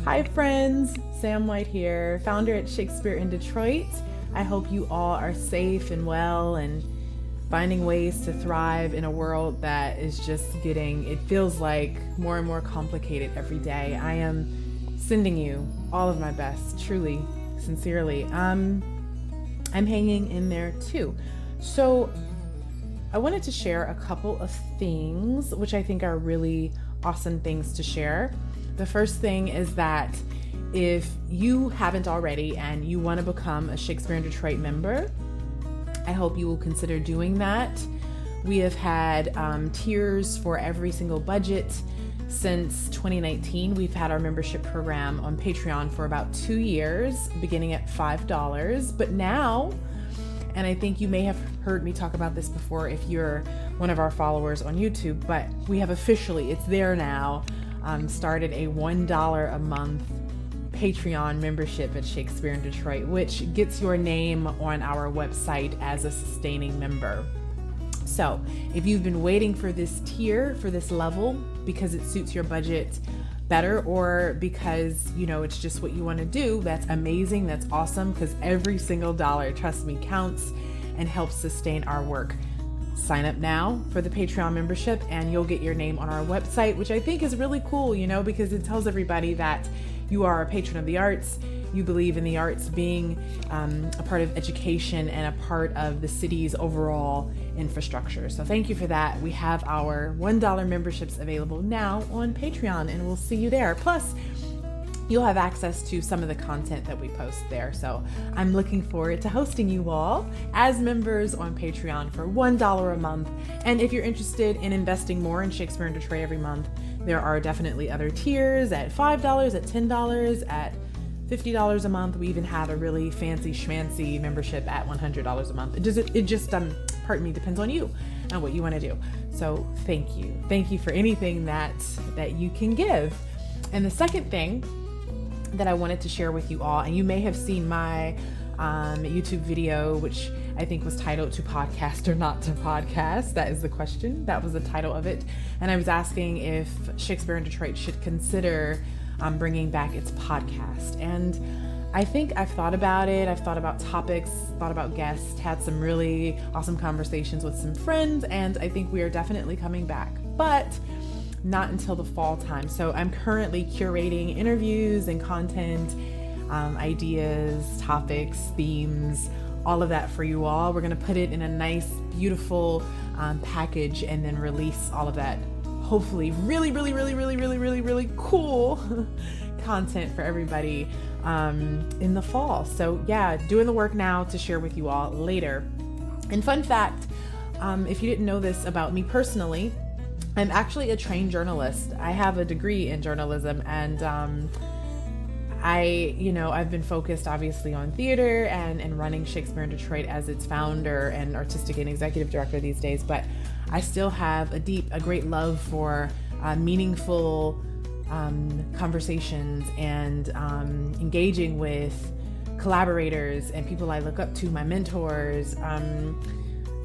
Hi friends, Sam White here, founder at Shakespeare in Detroit. I hope you all are safe and well and finding ways to thrive in a world that is just it feels like more and more complicated every day. I am sending you all of my best, truly, sincerely. I'm hanging in there too. So I wanted to share a couple of things which I think are really awesome things to share. The first thing is that if you haven't already and you want to become a Shakespeare in Detroit member, I hope you will consider doing that. We have had tiers for every single budget since 2019. We've had our membership program on Patreon for about 2 years, beginning at $5. But now, and I think you may have heard me talk about this before if you're one of our followers on YouTube, but we have officially, it's there now, started a $1 a month Patreon membership at Shakespeare in Detroit, which gets your name on our website as a sustaining member. So if you've been waiting for this tier, for this level, because it suits your budget better, or because, it's just what you want to do, that's amazing. That's awesome, because every single dollar, trust me, counts and helps sustain our work. Sign up now for the Patreon membership and you'll get your name on our website, which I think is really cool, because it tells everybody that you are a patron of the arts. You believe in the arts being a part of education and a part of the city's overall infrastructure. So thank you for that. We have our $1 memberships available now on Patreon, and we'll see you there. Plus, you'll have access to some of the content that we post there. So I'm looking forward to hosting you all as members on Patreon for $1 a month. And if you're interested in investing more in Shakespeare in Detroit every month, there are definitely other tiers at $5, at $10, at $50 a month. We even have a really fancy schmancy membership at $100 a month. It just depends on you and what you want to do. So thank you for anything that you can give. And the second thing that I wanted to share with you all, and you may have seen my YouTube video, which I think was titled "To Podcast or Not to Podcast." That is the question. That was the title of it. And I was asking if Shakespeare in Detroit should consider bringing back its podcast. And I think I've thought about it. I've thought about topics, thought about guests, had some really awesome conversations with some friends, and I think we are definitely coming back, but not until the fall time. So I'm currently curating interviews and content, ideas, topics, themes, all of that for you all. We're going to put it in a nice, beautiful package and then release all of that, hopefully really, really, really, really, really, really, really cool content for everybody in the fall. So yeah, doing the work now to share with you all later. And fun fact, if you didn't know this about me personally, I'm actually a trained journalist. I have a degree in journalism, and I've been focused obviously on theater and running Shakespeare in Detroit as its founder and artistic and executive director these days, but I still have a great love for meaningful conversations and engaging with collaborators and people I look up to, my mentors,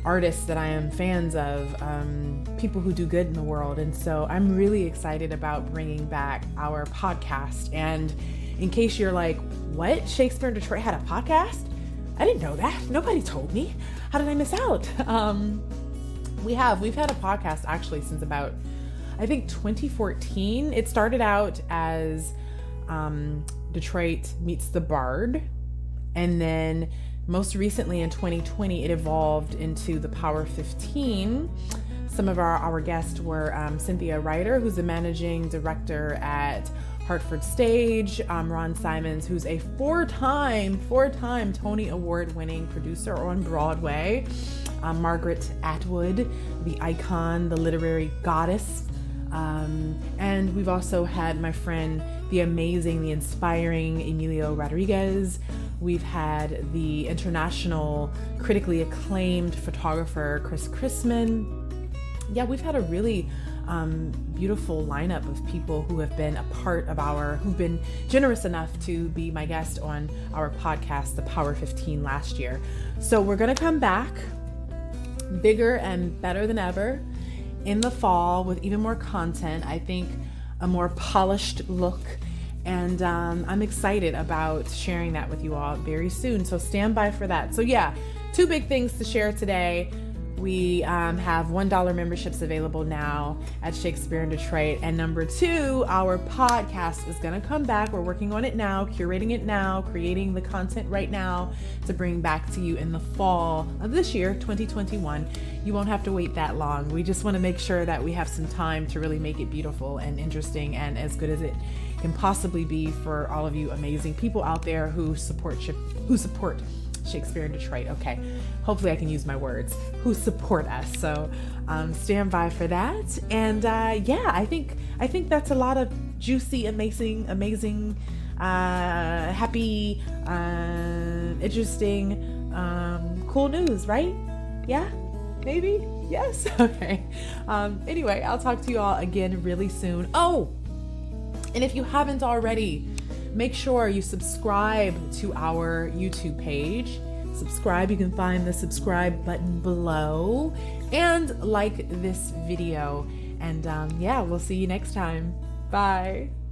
artists that I am fans of, people who do good in the world. And so I'm really excited about bringing back our podcast. And in case you're like, what? Shakespeare in Detroit had a podcast? I didn't know that. Nobody told me. How did I miss out? We've had a podcast actually since about, I think 2014. It started out as Detroit Meets the Bard. And then most recently in 2020, it evolved into the Power 15. Some of our guests were Cynthia Ryder, who's the managing director at Hartford Stage, Ron Simons, who's a four-time Tony Award-winning producer on Broadway, Margaret Atwood, the icon, the literary goddess, and we've also had my friend, the amazing, the inspiring Emilio Rodriguez. We've had the international, critically acclaimed photographer, Chris Chrisman. Yeah, we've had a really beautiful lineup of people who have been who've been generous enough to be my guest on our podcast, The Power 15, last year. So we're gonna come back bigger and better than ever in the fall with even more content. I think a more polished look And I'm excited about sharing that with you all very soon. So stand by for that. So yeah, 2 big things to share today. We have $1 memberships available now at Shakespeare in Detroit. And number 2, our podcast is going to come back. We're working on it now, curating it now, creating the content right now to bring back to you in the fall of this year, 2021. You won't have to wait that long. We just want to make sure that we have some time to really make it beautiful and interesting and as good as it can possibly be for all of you amazing people out there who support Shakespeare in Detroit. Okay, hopefully I can use my words, who support us. So stand by for that. And yeah, I think that's a lot of juicy, amazing, happy, interesting, cool news, right? Yeah, maybe, yes. Okay. Anyway, I'll talk to you all again really soon. Oh, and if you haven't already, make sure you subscribe to our YouTube page. Subscribe, you can find the subscribe button below, and like this video. And yeah, we'll see you next time. Bye.